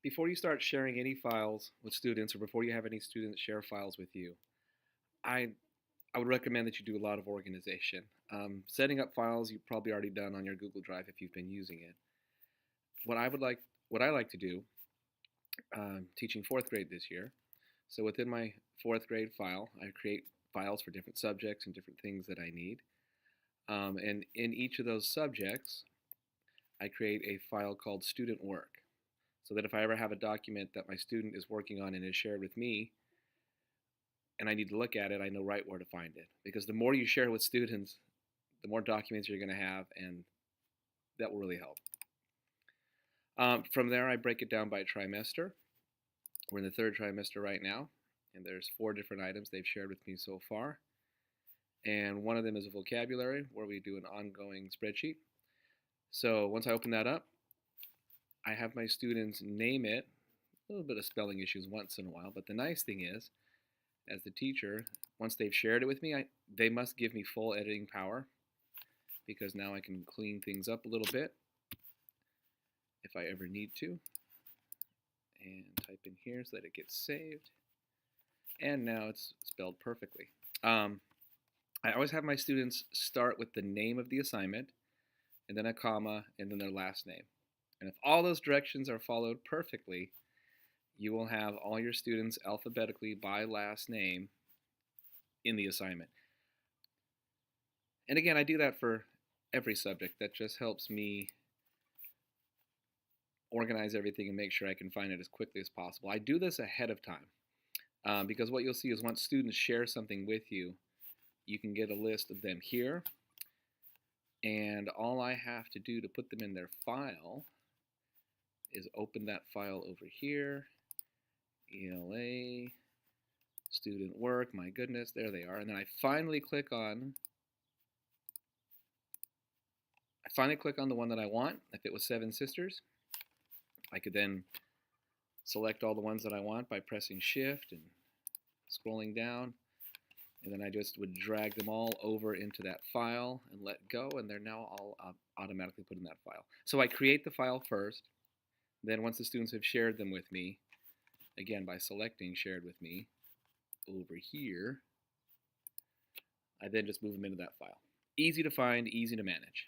Before you start sharing any files with students or before you have any students share files with you, I, I would recommend that you do a lot of organization. Setting up files you've probably already done on your Google Drive if you've been using it. What I would like, what I like to do, teaching fourth grade this year. So within my fourth grade file, I create files for different subjects and different things that I need. And in each of those subjects, I create a file called student work. So that if I ever have a document that my student is working on and is shared with me, and I need to look at it, I know right where to find it. Because the more you share with students, the more documents you're going to have, and that will really help. From there, I break it down by trimester. We're in the third trimester right now, and there's 4 different items they've shared with me so far. And one of them is a vocabulary, where we do an ongoing spreadsheet. So once I open that up, I have my students name it. A little bit of spelling issues once in a while, but the nice thing is, as the teacher, once they've shared it with me, they must give me full editing power, because now I can clean things up a little bit if I ever need to. And type in here so that it gets saved. And now it's spelled perfectly. I always have my students start with the name of the assignment, and then a comma, and then their last name. And if all those directions are followed perfectly, you will have all your students alphabetically by last name in the assignment. And again, I do that for every subject. That just helps me organize everything and make sure I can find it as quickly as possible. I do this ahead of time because what you'll see is once students share something with you, you can get a list of them here. And all I have to do to put them in their file is open that file over here, ELA, student work, my goodness, there they are. And then I finally click on the one that I want. If it was Seven Sisters, I could then select all the ones that I want by pressing Shift and scrolling down. And then I just would drag them all over into that file and let go, and they're now all automatically put in that file. So I create the file first. Then once the students have shared them with me, again by selecting Shared with Me over here, I then just move them into that file. Easy to find, easy to manage.